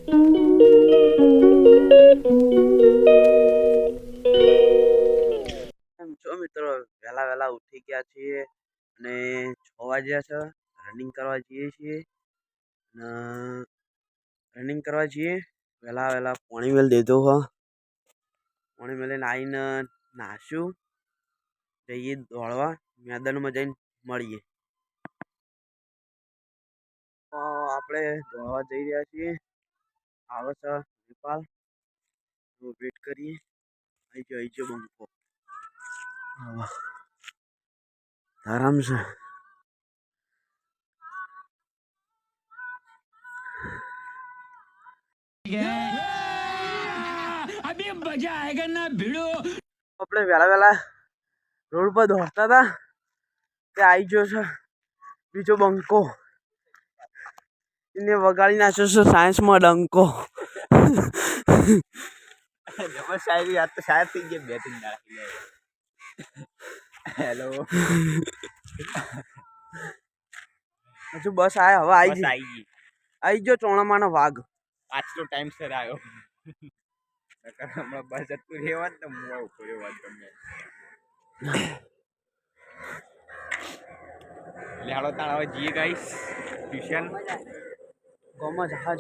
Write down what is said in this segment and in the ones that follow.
જો મિત્રો વહેલા વહેલા ઉઠી ગયા છીએ અને 6 વાગ્યા છે. રનિંગ કરવા જઈએ છીએ. રનિંગ કરવા જઈએ વહેલા વહેલા પાણી મેલ દીધો હ. પાણી મેલીને આવીને નાશું, જઈએ દોડવા. મેદાનમાં જઈને મળીએ. તો આપણે દોડવા જઈ રહ્યા છીએ. આવે છે વિપાલ, વેટ કરીએ. આવી ગયો બંકો. આરામ છે. અભી મજા આયેગા ના ભીડો. આપણે વેલા વેલા રોડ પર દોડતા હતા તે આવી ગયો છે બીજો બંકો. એને વગાડી નાખ્યો છે સાયન્સમાં ડંકો. શાયરી યાદ તો શાયદ થઈ ગયા 2-3 દાડા. હેલો. હજુ બસ આયા. હવે આવી ગયો ચોણામાનો વાઘ. આટલો ટાઈમ સર આવ્યો. હમણાં બસ જતું રહેવા ને હું ઉપર રહેવા તમને લેહાડો તાણ હવે જઈએ ગાઈસ ટ્યુશન. ગોમાં જહાજ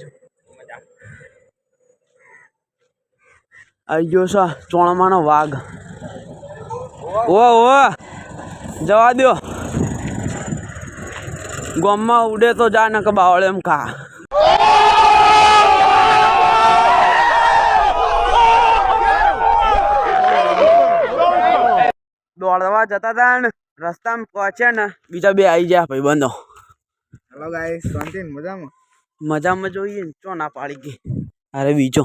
આવી ગયો છે ચોણામાનો વાઘ. ઓ જવા દો. ગોમમાં ઉડે તો જા ને કે બાવળે એમ ખા. દોડવા જતા હતા ને રસ્તામાં પહોંચ્યા ને બીજા બે આવી ગયા ભાઈ બંધો. હેલો ગાઈસ, શાંતિ ને મજામાં? મજામાં જોઈએ ને ચો ના પાડી ગઈ. અરે બીજો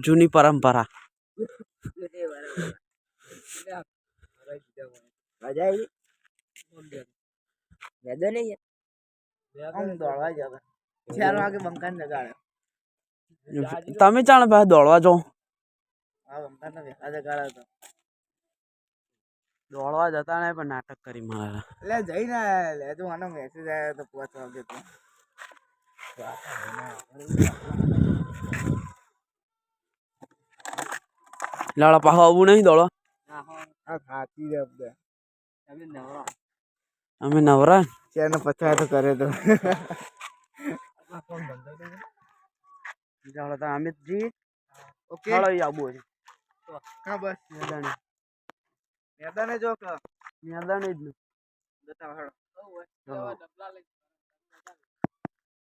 જૂની પરંપરા. તમે ચાણ ભાઈ દોડવા જો. દોડવા જતા ને પણ નાટક કરી મારા. એટલે જઈને લે તું આનો મેસેજ આવ્યો તો 5 વાગે તો. લાડા પાહો આવું નહીં દોડો. અમે નવરા ચેન પચાય તો કરે તો. અમિતજી ઓકે હાલો આબુ કા બસ મેદાને જો કે મેદાને જ જતા હાલો.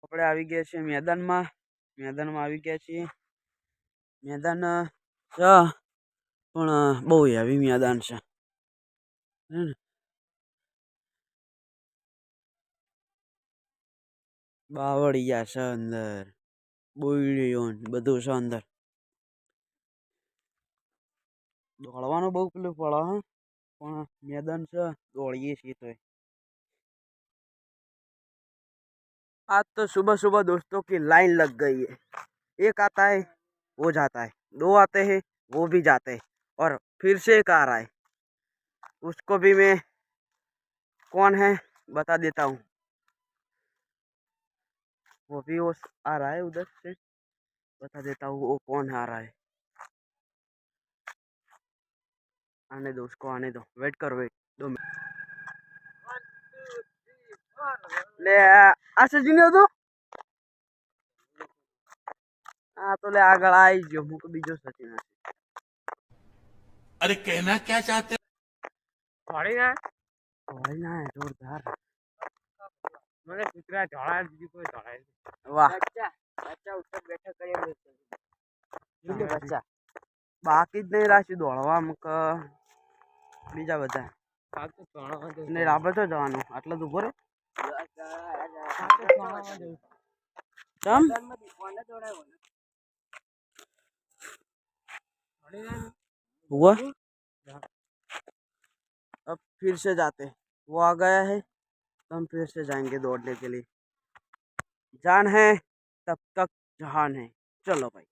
આપણે આવી ગયા છીએ મેદાનમાં. આવી ગયા છીએ. મેદાન છે પણ બહુ હેવી મેદાન છે. બાવળિયા છે અંદર, બોયડીઓ બધું છે અંદર. દોડવાનું બહુ પેલું પડે હ પણ મેદાન છે દોડીએ છીએ તો. आज तो सुबह सुबह दोस्तों की लाइन लग गई है. एक आता है वो जाता है, 2 आते हैं वो भी जाते हैं और फिर से एक आ रहा है. उसको भी मैं कौन है बता देता हूँ. वो भी वो आ रहा है उधर से, बता देता हूँ वो कौन आ रहा है. आने दो उसको, आने दो. वेट करो, वेट 2 मिनट. ले आशा जी ने तो हाँ तो ले આગળ આવી ગયો. હું તો બીજો સચિન. अरे कहना क्या चाहते हो? થોડી ના જોરદાર. મને કૂતરા ઢોળા બીજું કોઈ ઢોળાય. વાહ બચ્ચા ઉપર બેઠા કરી બચ્ચા બાકી જ નહીં રાખ્યું દોડવામાં કે બીજા બધા ને આપણે તો જવાનું આટલો જ ઉભો રે. ચમ हुआ अब फिर से जाते. वो आ गया है तो हम फिर से जाएंगे दौड़ने के लिए. जान है तब तक जहान है. चलो भाई.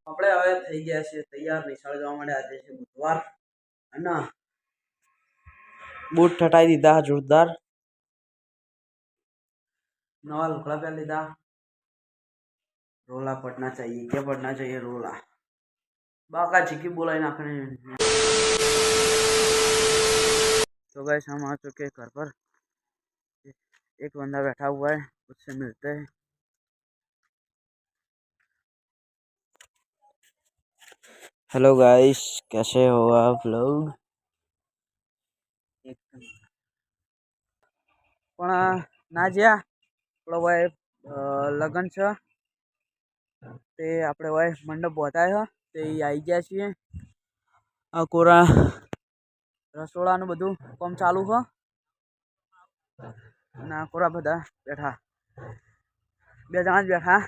આપણે હવે થઈ ગયા છે તૈયાર નિશાળ જવા માટે. આજે છે બુધવાર અને બૂટ ઠટાઈ દીધા જોરદાર. नवा लुकड़ा पहन लीधा। रोला पड़ना चाहिए, क्या पड़ना चाहिए? रोला बाका चिकी बोला नाखने। तो गाइस हम आ चुके हैं घर पर। एक बंदा बैठा हुआ है, उससे मिलते हैं। हेलो गाइस, कैसे हो आप लोग? પણ ના જ્યા આપણો ભાઈ લગન છે તે આપણે ભાઈ મંડપ બોધાય છે તે આવી ગયા છીએ। આ કોરા રસોડાનું બધું કામ ચાલુ છે અને આ કોરા બધા બેઠા, બે જણા જ બેઠા।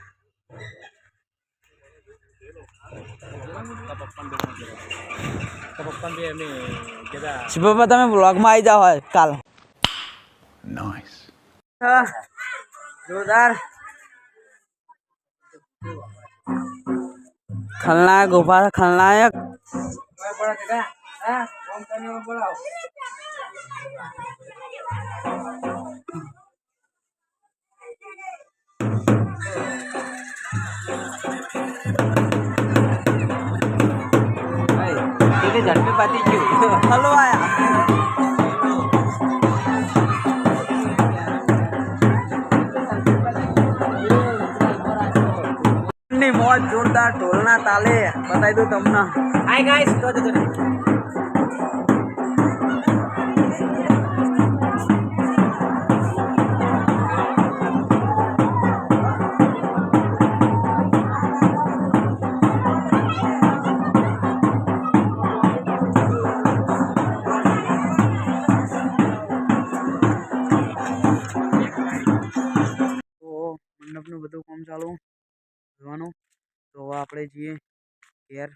શિવપ્પા તમે વ્લોગમાં આવી જાઓ હોય કાલ। નાઈસ, જોરદાર खलनायक उभा है, खलनायक। झटपी पाती क्यों? हेलो आया मौज जोरदार ढोलना ताले बताई दो तमना। हाय गाइस, तो મંડપનું બધું કામ ચાલુ જોવાનું। તો આપણે જઈએ ઘેર।